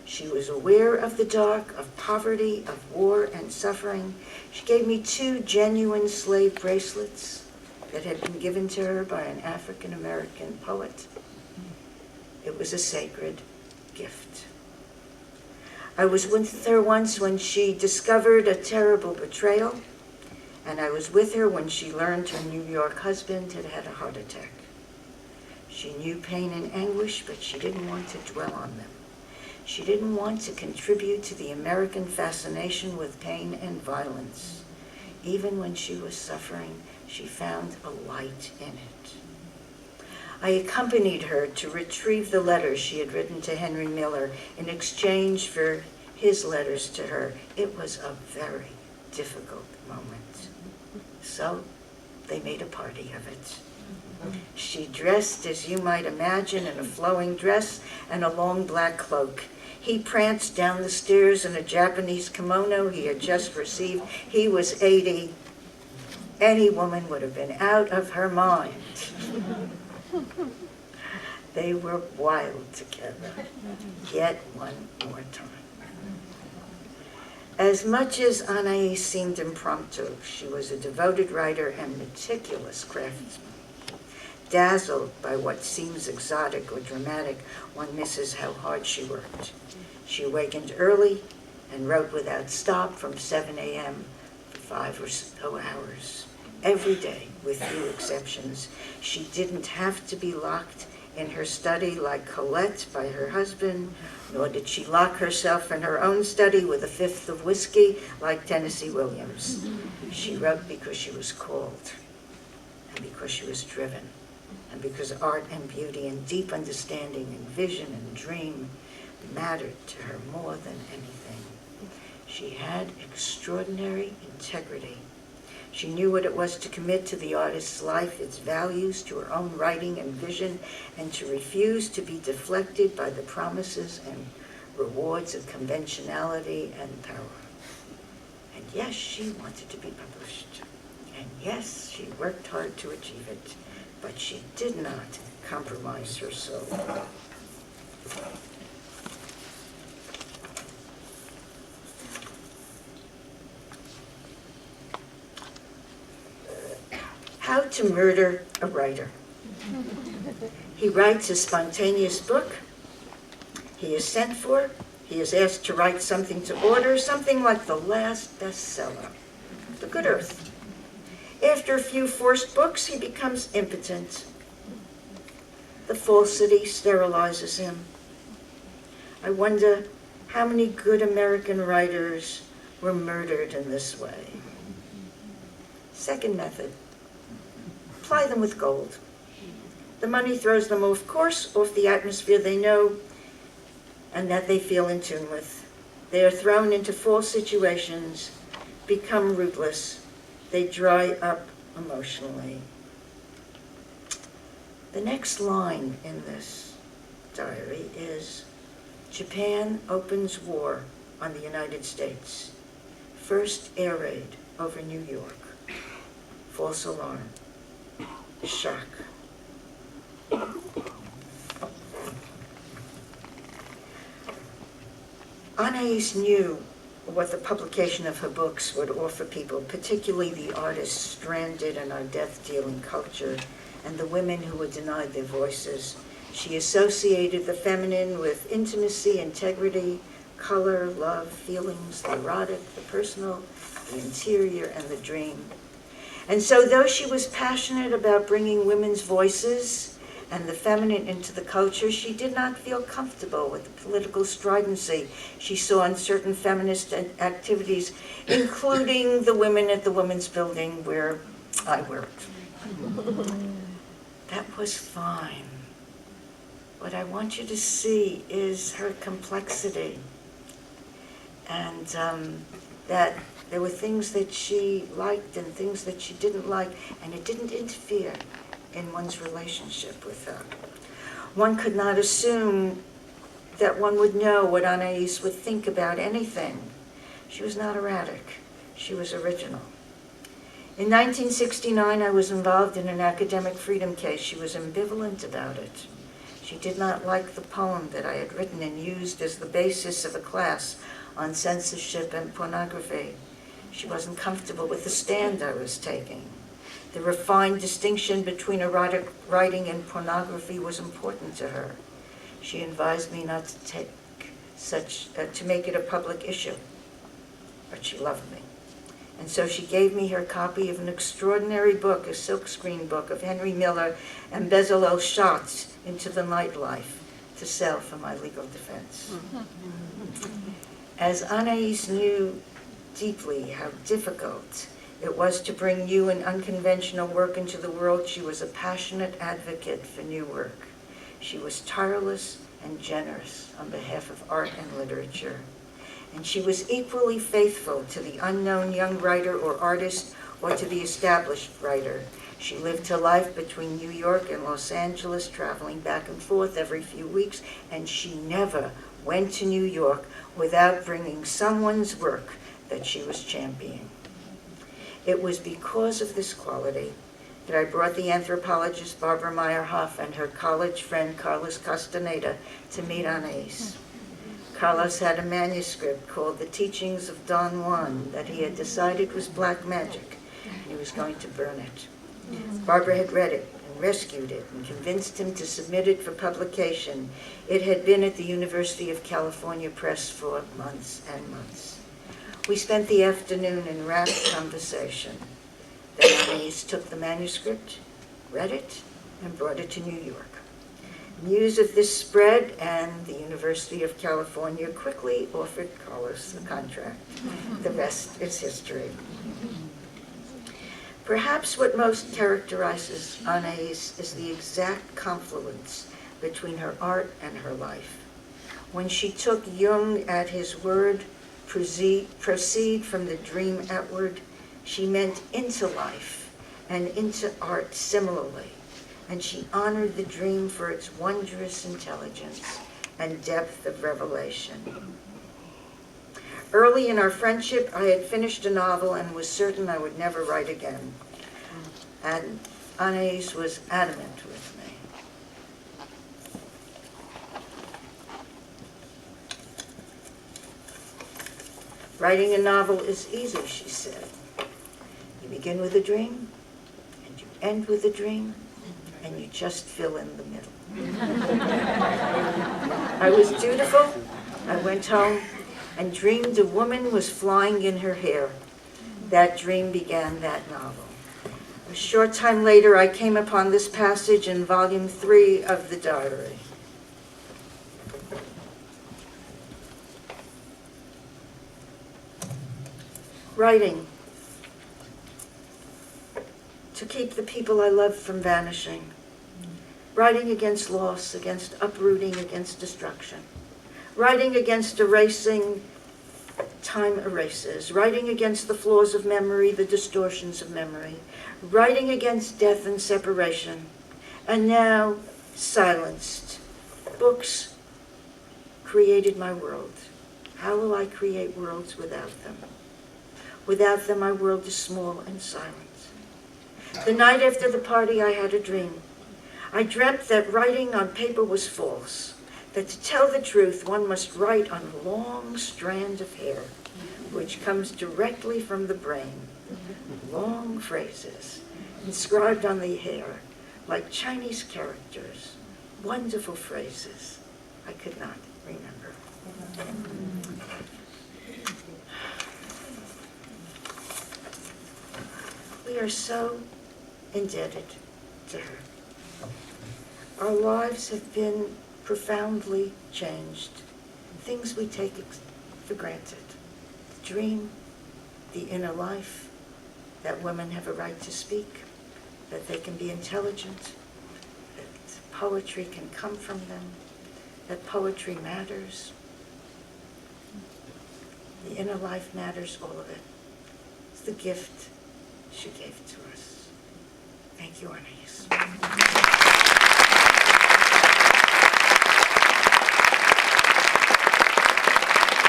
She was aware of the dark, of poverty, of war and suffering. She gave me 2 genuine slave bracelets that had been given to her by an African-American poet. It was a sacred gift. I was with her once when she discovered a terrible betrayal, and I was with her when she learned her New York husband had had a heart attack. She knew pain and anguish, but she didn't want to dwell on them. She didn't want to contribute to the American fascination with pain and violence. Even when she was suffering, she found a light in it. I accompanied her to retrieve the letters she had written to Henry Miller in exchange for his letters to her. It was a very difficult moment. So they made a party of it. She dressed, as you might imagine, in a flowing dress and a long black cloak. He pranced down the stairs in a Japanese kimono he had just received. He was 80. Any woman would have been out of her mind. They were wild together, yet one more time. As much as Anais seemed impromptu, she was a devoted writer and meticulous craftsman. Dazzled by what seems exotic or dramatic, one misses how hard she worked. She awakened early and wrote without stop from 7 a.m. for 5 or so hours. Every day, with few exceptions. She didn't have to be locked in her study like Colette by her husband, nor did she lock herself in her own study with a fifth of whiskey like Tennessee Williams. She wrote because she was called, and because she was driven, and because art and beauty and deep understanding and vision and dream mattered to her more than anything. She had extraordinary integrity. She knew what it was to commit to the artist's life, its values, to her own writing and vision, and to refuse to be deflected by the promises and rewards of conventionality and power. And yes, she wanted to be published. And yes, she worked hard to achieve it, but she did not compromise her soul. How to murder a writer. He writes a spontaneous book. He is sent for. He is asked to write something to order, something like the last bestseller, The Good Earth. After a few forced books, he becomes impotent. The falsity sterilizes him. I wonder how many good American writers were murdered in this way. Second method. Ply them with gold. The money throws them off course, off the atmosphere they know and that they feel in tune with. They are thrown into false situations, become rootless. They dry up emotionally. The next line in this diary is, Japan opens war on the United States. First air raid over New York. False alarm. Shock. Anais knew what the publication of her books would offer people, particularly the artists stranded in our death-dealing culture and the women who were denied their voices. She associated the feminine with intimacy, integrity, color, love, feelings, the erotic, the personal, the interior, and the dream. And so though she was passionate about bringing women's voices and the feminine into the culture, she did not feel comfortable with the political stridency she saw in certain feminist activities, including the women at the Women's Building where I worked. That was fine. What I want you to see is her complexity, and that there were things that she liked and things that she didn't like, and it didn't interfere in one's relationship with her. One could not assume that one would know what Anais would think about anything. She was not erratic. She was original. In 1969, I was involved in an academic freedom case. She was ambivalent about it. She did not like the poem that I had written and used as the basis of a class on censorship and pornography. She wasn't comfortable with the stand I was taking. The refined distinction between erotic writing and pornography was important to her. She advised me not to make it a public issue, but she loved me. And so she gave me her copy of an extraordinary book, a silkscreen book of Henry Miller and Bezalel Schatz, Into the Nightlife, to sell for my legal defense. As Anais knew deeply how difficult it was to bring new and unconventional work into the world, she was a passionate advocate for new work. She was tireless and generous on behalf of art and literature. And she was equally faithful to the unknown young writer or artist or to the established writer. She lived her life between New York and Los Angeles, traveling back and forth every few weeks, and she never went to New York without bringing someone's work that she was championing. It was because of this quality that I brought the anthropologist Barbara Meyerhoff and her college friend Carlos Castaneda to meet Anais. Carlos had a manuscript called The Teachings of Don Juan that he had decided was black magic, and he was going to burn it. Barbara had read it and rescued it and convinced him to submit it for publication. It had been at the University of California Press for months and months. We spent the afternoon in rapt conversation. Then Anais took the manuscript, read it, and brought it to New York. News of this spread, and the University of California quickly offered Carlos the contract. The rest is history. Perhaps what most characterizes Anais is the exact confluence between her art and her life. When she took Jung at his word, proceed from the dream outward, she meant into life and into art similarly. And she honored the dream for its wondrous intelligence and depth of revelation. Early in our friendship, I had finished a novel and was certain I would never write again. And Anais was adamant with me. Writing a novel is easy, she said. You begin with a dream, and you end with a dream, and you just fill in the middle. I was dutiful. I went home and dreamed a woman was flying in her hair. That dream began that novel. A short time later, I came upon this passage in volume 3 of the diary. Writing to keep the people I love from vanishing. Writing against loss, against uprooting, against destruction. Writing against erasing, time erases. Writing against the flaws of memory, the distortions of memory. Writing against death and separation. And now, silenced. Books created my world. How will I create worlds without them? Without them, my world is small and silent. The night after the party, I had a dream. I dreamt that writing on paper was false, that to tell the truth, one must write on a long strand of hair, which comes directly from the brain. Long phrases inscribed on the hair, like Chinese characters, wonderful phrases I could not remember. We are so indebted to her. Our lives have been profoundly changed. Things we take for granted. The dream, the inner life, that women have a right to speak, that they can be intelligent, that poetry can come from them, that poetry matters. The inner life matters, all of it. It's the gift she gave to us. Thank you, Anais.